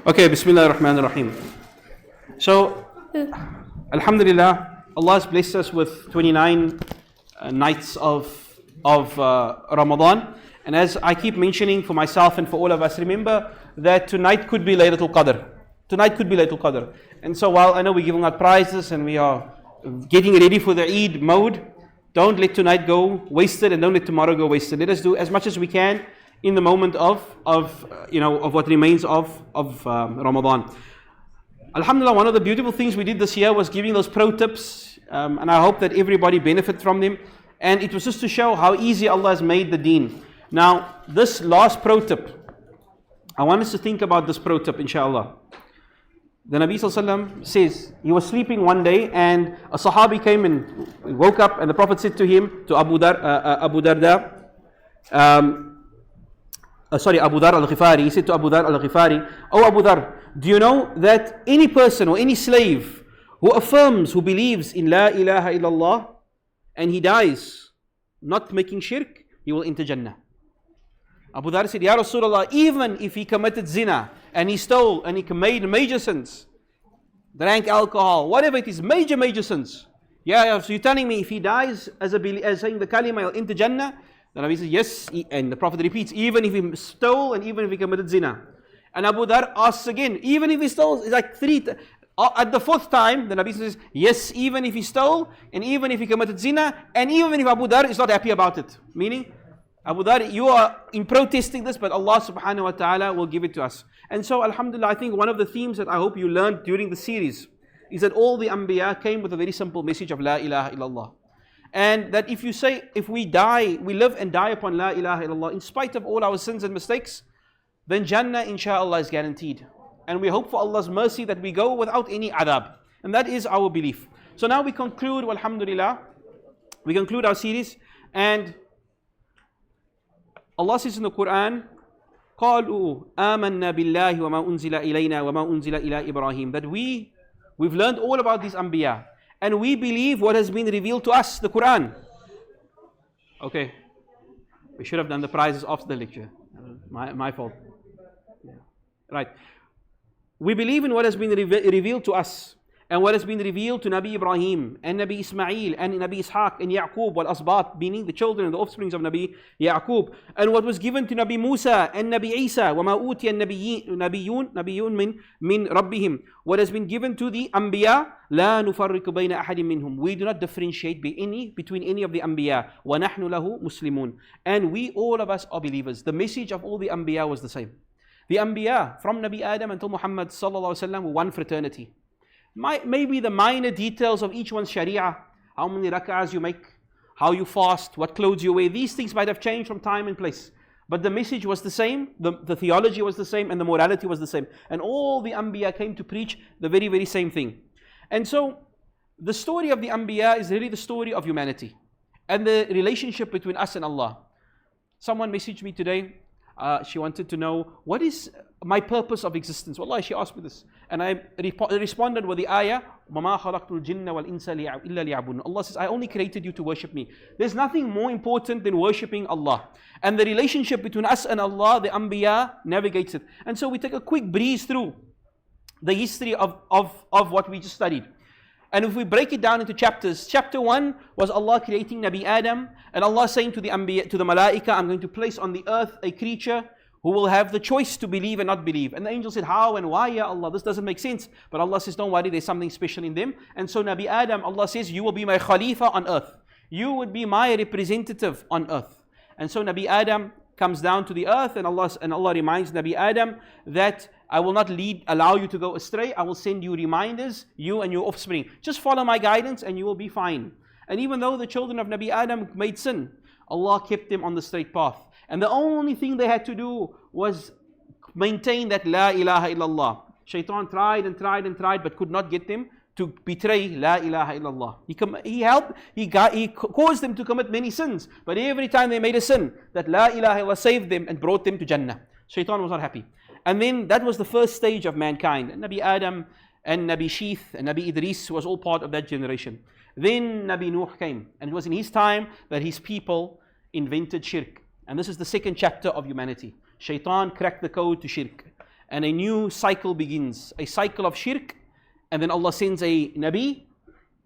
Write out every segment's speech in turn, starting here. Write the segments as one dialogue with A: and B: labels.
A: Okay, Bismillah ar-Rahman ar-Rahim. So, Alhamdulillah, Allah has blessed us with 29 nights of Ramadan. And as I keep mentioning for myself and for all of us, remember that tonight could be Laylatul Qadr. Tonight could be Laylatul Qadr. And so while I know we're giving out prizes and we are getting ready for the Eid mode, don't let tonight go wasted and don't let tomorrow go wasted. Let us do as much as we can in the moment of what remains of Ramadan. Alhamdulillah, one of the beautiful things we did this year was giving those pro tips, and I hope that everybody benefit from them. And it was just to show how easy Allah has made the deen. Now, this last pro tip, I want us to think about this pro tip, inshallah. The Nabi ﷺ says, he was sleeping one day and a Sahabi came and woke up, and the Prophet said to him, to Abu Dar al-Ghifari, he said to Abu Dar al-Ghifari, "Oh Abu Dar, do you know that any person or any slave who affirms, who believes in La ilaha illallah, and he dies not making shirk, he will enter Jannah?" Abu Dar said, "Ya Rasulullah, even if he committed zina, and he stole, and he made major sins, drank alcohol, whatever it is, major sins. Yeah, so you're telling me if he dies as saying the kalima, he'll enter Jannah?" The Nabi says, yes, and the Prophet repeats, even if he stole and even if he committed zina. And Abu Dhar asks again, even if he stole, it's like at the fourth time, the Nabi says, yes, even if he stole and even if he committed zina, and even if Abu Dhar is not happy about it. Meaning, Abu Dhar, you are in protesting this, but Allah subhanahu wa ta'ala will give it to us. And so, alhamdulillah, I think one of the themes that I hope you learned during the series is that all the Anbiya came with a very simple message of La ilaha illallah. And that if you say, if we die, we live and die upon La ilaha illallah, in spite of all our sins and mistakes, then Jannah inshallah is guaranteed. And we hope for Allah's mercy that we go without any adab. And that is our belief. So now we conclude, alhamdulillah, we conclude our series. And Allah says in the Quran, قَالُوا آمَنَّا بِاللَّهِ وَمَا أُنزِلَ إِلَيْنَا وَمَا أُنزِلَ إِلَىٰ إِبْرَاهِيمَ. That we've learned all about these Anbiya. And we believe what has been revealed to us, the Quran. Okay. We should have done the prizes after the lecture. My fault. Yeah. Right. We believe in what has been revealed to us. And what has been revealed to Nabi Ibrahim and Nabi Ismail and Nabi Ishaq and Yaqub wal Asbat, meaning the children and the offsprings of Nabi Yaqub, and what was given to Nabi Musa and Nabi Isa, وَمَا أُوتِيَ النَّبِيُّونَ مِنْ رَبِّهِمْ, what has been given to the Anbiya, لَا نُفَرِّقُ بَيْنَ أَحَدٍ مِّنْهُمْ, we do not differentiate between any of the Anbiya, وَنَحْنُ لَهُ مُسْلِمُونَ, and we all of us are believers. The message of all the Anbiya was the same. The Anbiya, from Nabi Adam until Muhammad sallallahu alaihi wasallam, were one fraternity. Maybe the minor details of each one's sharia, how many rak'ahs you make, how you fast, what clothes you wear, these things might have changed from time and place. But the message was the same, the theology was the same, and the morality was the same. And all the Anbiya came to preach the very, very same thing. And so, the story of the Anbiya is really the story of humanity and the relationship between us and Allah. Someone messaged me today, she wanted to know, what is my purpose of existence? Wallahi, she asked me this. And I responded with the ayah, وَمَا خَلَقْتُ الْجِنَّ وَالْإِنسَ إِلَّا لِيَعْبُدُونَ. Allah says, I only created you to worship me. There's nothing more important than worshipping Allah. And the relationship between us and Allah, the Anbiya navigates it. And so we take a quick breeze through the history of what we just studied. And if we break it down into chapters, chapter 1 was Allah creating Nabi Adam, and Allah saying to the Anbiya, to the Malaika, I'm going to place on the earth a creature who will have the choice to believe and not believe. And the angel said, how and why, Ya Allah? This doesn't make sense. But Allah says, don't worry, there's something special in them. And so Nabi Adam, Allah says, you will be my Khalifa on earth. You would be my representative on earth. And so Nabi Adam comes down to the earth, and Allah reminds Nabi Adam that I will not allow you to go astray. I will send you reminders, you and your offspring. Just follow my guidance and you will be fine. And even though the children of Nabi Adam made sin, Allah kept them on the straight path. And the only thing they had to do was maintain that La ilaha illallah. Shaitan tried and tried and tried, but could not get them to betray La ilaha illallah. He caused them to commit many sins. But every time they made a sin, that La ilaha illallah saved them and brought them to Jannah. Shaitan was not happy. And then that was the first stage of mankind. Nabi Adam and Nabi Sheikh and Nabi Idris was all part of that generation. Then Nabi Nuh came, and it was in his time that his people invented shirk. And this is the second chapter of humanity. Shaitan cracked the code to shirk. And a new cycle begins, a cycle of shirk. And then Allah sends a Nabi,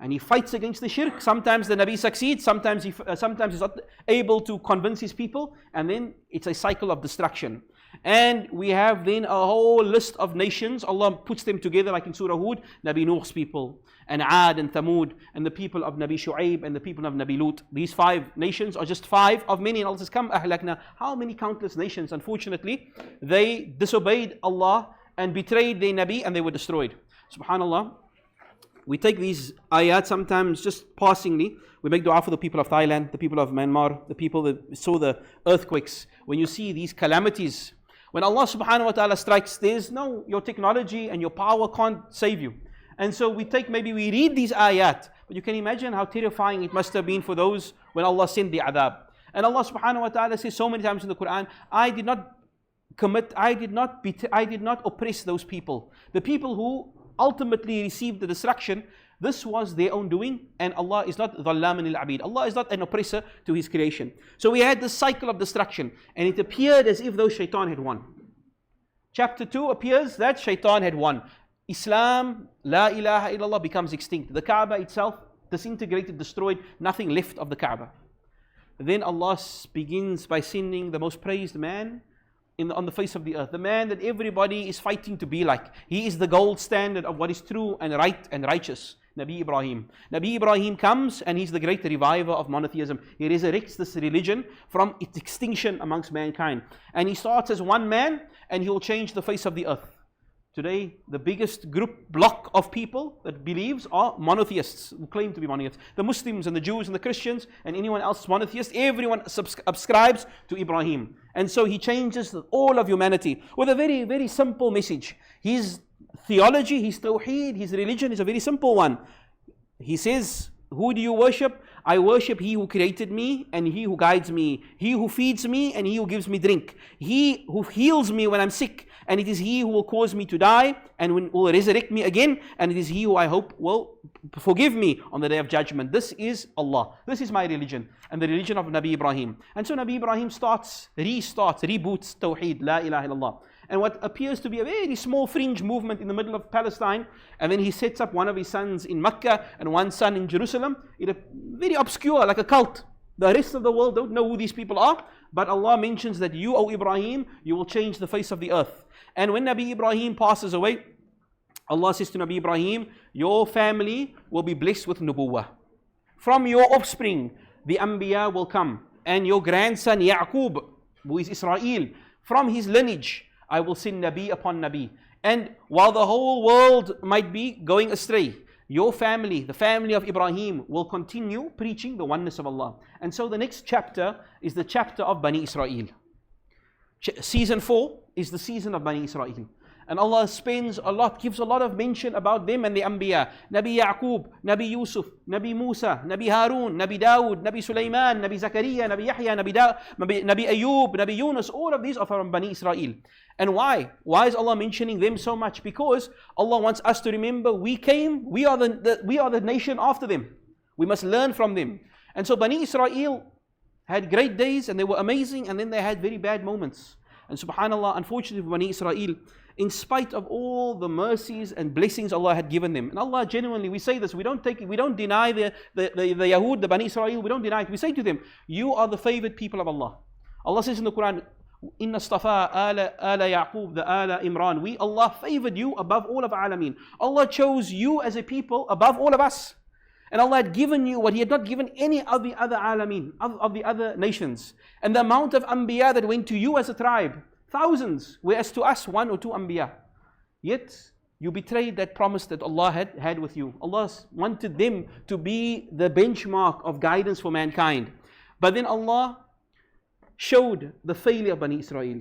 A: and he fights against the shirk. Sometimes the Nabi succeeds, sometimes he's not able to convince his people. And then it's a cycle of destruction. And we have then a whole list of nations. Allah puts them together like in Surah Hud, Nabi Nuh's people, and Ad and Thamud, and the people of Nabi Shu'aib, and the people of Nabi Lut. These 5 nations are just 5 of many. And Allah says, Kam ahlakna. How many countless nations? Unfortunately, they disobeyed Allah and betrayed their Nabi, and they were destroyed. SubhanAllah. We take these ayat sometimes just passingly. We make dua for the people of Thailand, the people of Myanmar, the people that saw the earthquakes. When you see these calamities, when Allah subhanahu wa ta'ala strikes, there's no, your technology and your power can't save you. And so we read these ayat, but you can imagine how terrifying it must have been for those when Allah sent the adab. And Allah subhanahu wa ta'ala says so many times in the Quran, I did not oppress those people. The people who ultimately received the destruction, this was their own doing, and Allah is not dhallaman al-abid. Allah is not an oppressor to His creation. So we had this cycle of destruction, and it appeared as if though shaitan had won. Chapter 2 appears that shaitan had won. Islam, la ilaha illallah, becomes extinct. The Kaaba itself disintegrated, destroyed, nothing left of the Kaaba. Then Allah begins by sending the most praised man on the face of the earth, the man that everybody is fighting to be like. He is the gold standard of what is true and right and righteous. Nabi Ibrahim. Nabi Ibrahim comes, and he's the great reviver of monotheism. He resurrects this religion from its extinction amongst mankind. And he starts as one man, and he will change the face of the earth. Today, the biggest block of people that believes are monotheists, who claim to be monotheists. The Muslims and the Jews and the Christians and anyone else is monotheist. Everyone subscribes to Ibrahim. And so he changes all of humanity with a very, very simple message. His theology, his tawheed, his religion is a very simple one. He says, who do you worship? I worship He who created me and He who guides me. He who feeds me and He who gives me drink. He who heals me when I'm sick. And it is He who will cause me to die and will resurrect me again. And it is He who I hope will forgive me on the day of judgment. This is Allah. This is my religion and the religion of Nabi Ibrahim. And so Nabi Ibrahim reboots Tawheed, La ilaha illallah. And what appears to be a very small fringe movement in the middle of Palestine, and then he sets up one of his sons in Mecca and one son in Jerusalem. It's very obscure, like a cult. The rest of the world don't know who these people are, but Allah mentions that you, O Ibrahim, you will change the face of the earth. And when Nabi Ibrahim passes away, Allah says to Nabi Ibrahim, your family will be blessed with nubuwwah. From your offspring, the Anbiya will come. And your grandson Ya'qub, who is Israel, from his lineage, I will send Nabi upon Nabi. And while the whole world might be going astray, your family, the family of Ibrahim, will continue preaching the oneness of Allah. And so the next chapter is the chapter of Bani Israel. Season 4 is the season of Bani Israel. And Allah spends a lot, gives a lot of mention about them and the Anbiya. Nabi Ya'qub, Nabi Yusuf, Nabi Musa, Nabi Harun, Nabi Dawud, Nabi Sulaiman, Nabi Zakaria, Nabi Yahya, Nabi Ayub, Nabi Yunus. All of these are from Bani Israel. And why? Why is Allah mentioning them so much? Because Allah wants us to remember we are the nation after them. We must learn from them. And so Bani Israel had great days and they were amazing, and then they had very bad moments. And subhanAllah, unfortunately for Bani Israel, in spite of all the mercies and blessings Allah had given them, and Allah genuinely, we say this, we don't deny the Yahud, the Bani Israel, we don't deny it. We say to them, you are the favored people of Allah. Allah says in the Quran, Inna astafa ala Ya'qub, the ala Imran. Allah favored you above all of Alameen. Allah chose you as a people above all of us. And Allah had given you what He had not given any of the other Alameen, of the other nations. And the amount of Anbiya that went to you as a tribe, thousands, whereas to us 1 or 2 Anbiya. Yet you betrayed that promise that Allah had with you. Allah wanted them to be the benchmark of guidance for mankind. But then Allah showed the failure of Bani Israel.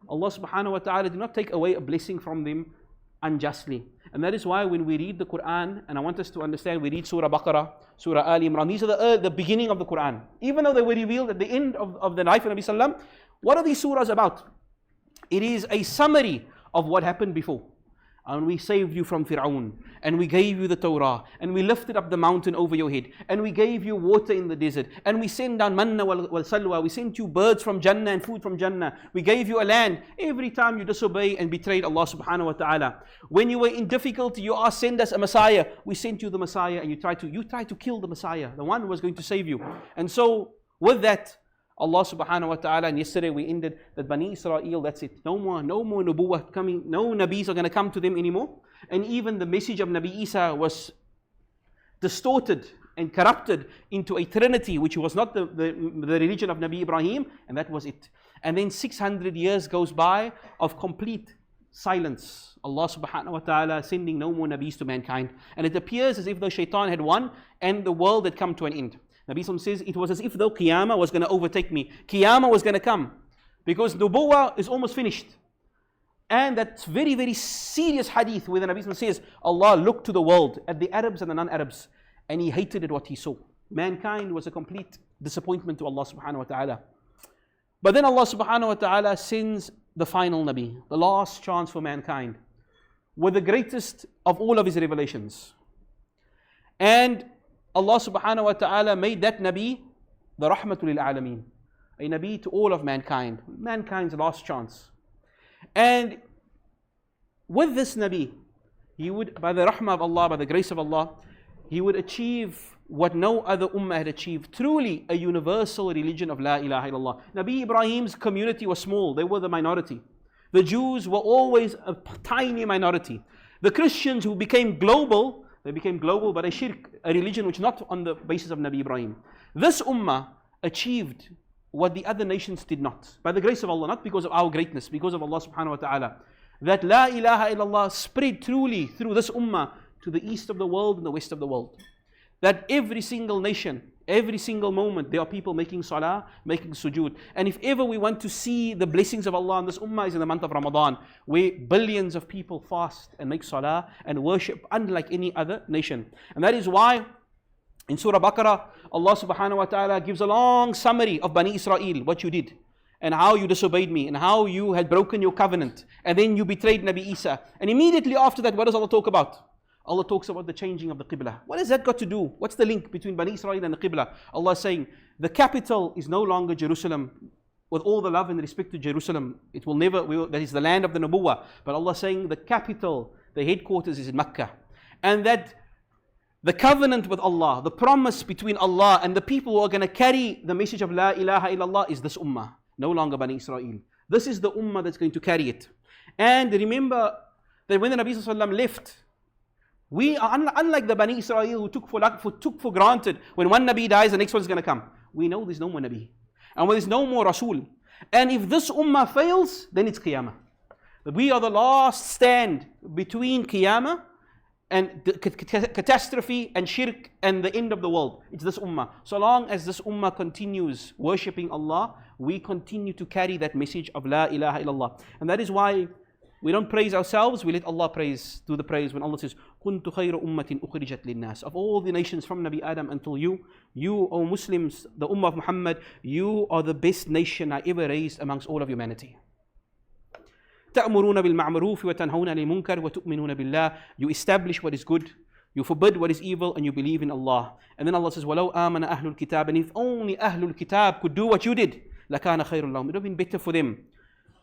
A: Allah subhanahu wa ta'ala did not take away a blessing from them unjustly. And that is why when we read the Quran, and I want us to understand, we read Surah Baqarah, Surah Ali Imran, these are the beginning of the Quran. Even though they were revealed at the end of the life of Nabi Sallam, what are these surahs about? It is a summary of what happened before. and we saved you from Fir'aun, and we gave you the Torah, and we lifted up the mountain over your head, and we gave you water in the desert, and we sent down manna wal salwa, we sent you birds from Jannah and food from Jannah, we gave you a land. Every time you disobey and betrayed Allah subhanahu wa ta'ala, when you were in difficulty, you asked, send us a Messiah. We sent you the Messiah, and you tried to kill the Messiah, the one who was going to save you. And so with that, Allah subhanahu wa ta'ala, and yesterday we ended that Bani Israel, that's it. No more nubuwwah coming, no Nabis are going to come to them anymore. And even the message of Nabi Isa was distorted and corrupted into a trinity, which was not the religion of Nabi Ibrahim, and that was it. And then 600 years goes by of complete silence. Allah subhanahu wa ta'ala sending no more Nabis to mankind. And it appears as if though shaitan had won and the world had come to an end. Nabi Sallam says, it was as if though Qiyamah was going to overtake me. Qiyamah was going to come. Because Nubuwwah is almost finished. And that's very, very serious hadith where the Nabi Sallam says, Allah looked to the world, at the Arabs and the non-Arabs, and He hated what He saw. Mankind was a complete disappointment to Allah subhanahu wa ta'ala. But then Allah subhanahu wa ta'ala sends the final Nabi, the last chance for mankind, with the greatest of all of His revelations. And Allah subhanahu wa ta'ala made that Nabi the rahmatul lil alameen, a Nabi to all of mankind, mankind's last chance. And with this Nabi, he would, by the rahmah of Allah, by the grace of Allah, he would achieve what no other ummah had achieved, truly a universal religion of La ilaha illallah. Nabi Ibrahim's community was small, they were the minority. The Jews were always a tiny minority. The Christians who became global, they became global, but a shirk, a religion which not on the basis of Nabi Ibrahim. This ummah achieved what the other nations did not. By the grace of Allah, not because of our greatness, because of Allah subhanahu wa ta'ala. That La ilaha illallah spread truly through this ummah to the east of the world and the west of the world. That every single nation, every single moment, there are people making salah, making sujood. And if ever we want to see the blessings of Allah on this ummah is in the month of Ramadan, where billions of people fast and make salah and worship unlike any other nation. And that is why in Surah Baqarah, Allah subhanahu wa ta'ala gives a long summary of Bani Israel, what you did, and how you disobeyed me, and how you had broken your covenant, and then you betrayed Nabi Isa. And immediately after that, what does Allah talk about? Allah talks about the changing of the Qibla. What has that got to do? What's the link between Bani Israel and the Qibla? Allah is saying, the capital is no longer Jerusalem. With all the love and respect to Jerusalem, it will never, that is the land of the Nubuwwah. But Allah is saying the capital, the headquarters is in Mecca. And that the covenant with Allah, the promise between Allah and the people who are going to carry the message of La ilaha illallah is this ummah, no longer Bani Israel. This is the ummah that's going to carry it. And remember that when the Nabi Sallallahu Alaihi Wasallam left, we are unlike the Bani Israel who took for granted when one Nabi dies, the next one is going to come. We know there's no more Nabi. And when there's no more Rasul. And if this ummah fails, then it's Qiyamah. But we are the last stand between Qiyamah and catastrophe and shirk and the end of the world. It's this ummah. So long as this ummah continues worshipping Allah, we continue to carry that message of La ilaha illallah. And that is why we don't praise ourselves, we let Allah do the praise when Allah says, كُنْتُ خَيْرَ أُمَّةٍ أُخْرِجَتْ لِلنَّاسِ. Of all the nations from Nabi Adam until you, O Muslims, the Ummah of Muhammad, you are the best nation I ever raised amongst all of humanity. تَأْمُرُونَ بِالْمَعْرُوفِ وَتَنْهَوْنَ لِلْمُنْكَرِ وَتُؤْمِنُونَ بِاللَّهِ. You establish what is good, you forbid what is evil, and you believe in Allah. And then Allah says, وَلَوْ آمَنَ أَهْلُ الْكِتَابِ. And if only Ahlul Kitab could do what you did, لَكَانَ خَيْرٌ لَهُمْ. It would have been better for them.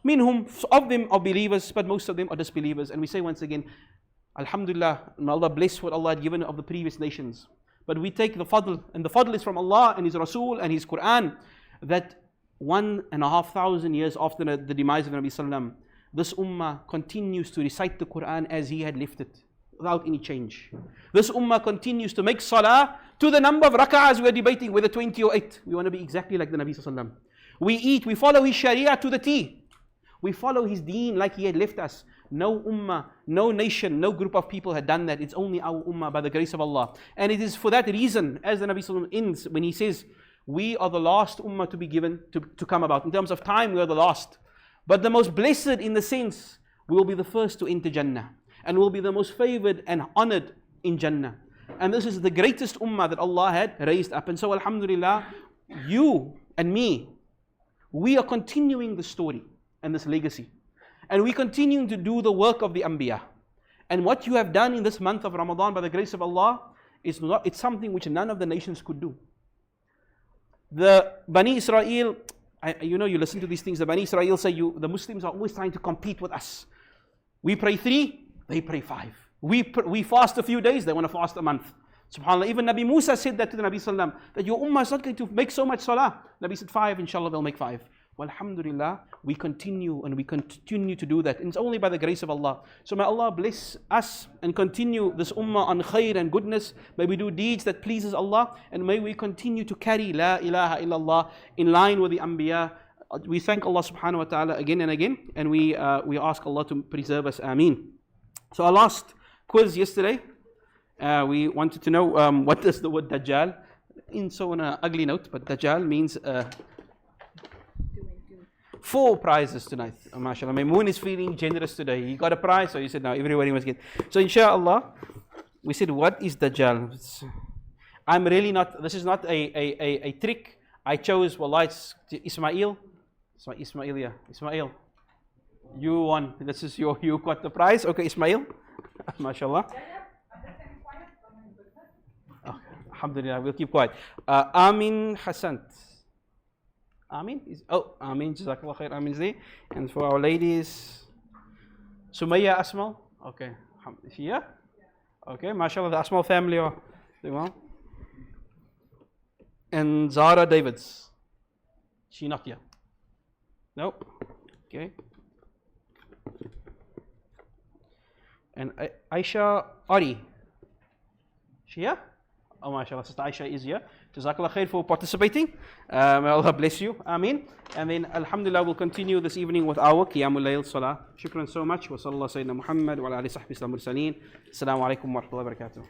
A: Minhum, of them are believers, but most of them are disbelievers. And we say once again, Alhamdulillah, and Allah bless what Allah had given of the previous nations. But we take the fadl, and the fadl is from Allah and His Rasul and His Quran, that 1,500 years after the demise of Nabi Sallam, this ummah continues to recite the Quran as he had left it, without any change. This ummah continues to make salah to the number of rak'ahs we are debating, whether 20 or 8. We want to be exactly like the Nabi Sallam. We eat, we follow his sharia to the T. We follow his deen like he had left us. No ummah, no nation, no group of people had done that. It's only our ummah by the grace of Allah. And it is for that reason, as the Nabi Sallallahu Alaihi Wasallam ends, when he says, we are the last ummah to be given, to come about. In terms of time, we are the last. But the most blessed in the sense, we will be the first to enter Jannah. And will be the most favored and honored in Jannah. And this is the greatest ummah that Allah had raised up. And so Alhamdulillah, you and me, we are continuing the story and this legacy. And we continue to do the work of the Anbiya. And what you have done in this month of Ramadan by the grace of Allah it's something which none of the nations could do. The Bani Israel, you listen to these things, the Bani Israel say the Muslims are always trying to compete with us. We pray 3, they pray 5. We fast a few days, they want to fast a month. SubhanAllah, even Nabi Musa said that to the Nabi Sallam, that your ummah is not going to make so much salah. Nabi said 5, inshallah they'll make 5. Well, alhamdulillah, we continue to do that. And it's only by the grace of Allah. So may Allah bless us and continue this ummah on khair and goodness. May we do deeds that pleases Allah. And may we continue to carry La ilaha illallah in line with the Anbiya. We thank Allah subhanahu wa ta'ala again and again. And we ask Allah to preserve us. Ameen. So our last quiz yesterday, we wanted to know what does the word Dajjal, on an ugly note, but Dajjal means 4 prizes tonight. MashaAllah. Maymoon is feeling generous today. He got a prize, so he said, now everybody must get. So inshallah, we said, what is Dajjal? I'm really not, this is not a trick. I chose, wallah, it's Ismail. Ismail, yeah. Ismail. You won. This is you got the prize. Okay, Ismail. MashaAllah. Oh, alhamdulillah, we'll keep quiet. Amin Hassan. Amin? Amin, Jazakallah khair, Amin Zee. And for our ladies, Sumaya Asmal. Okay. Is she here? Okay, mashallah, the Asmal family are doing well. And Zara Davids. She not here? Nope. Okay. And Aisha Ari. She here? Oh, mashallah, Sister Aisha is here. Jazakallah khair for participating. May Allah bless you. Ameen. And then, alhamdulillah, we'll continue this evening with our Qiyamul Layl Salah. Shukran so much. Wa sallallahu Sayyidina Muhammad wa ala alihi sahbihi sallam mursaleen. Assalamu alaikum wa rahmatullahi wa barakatuh.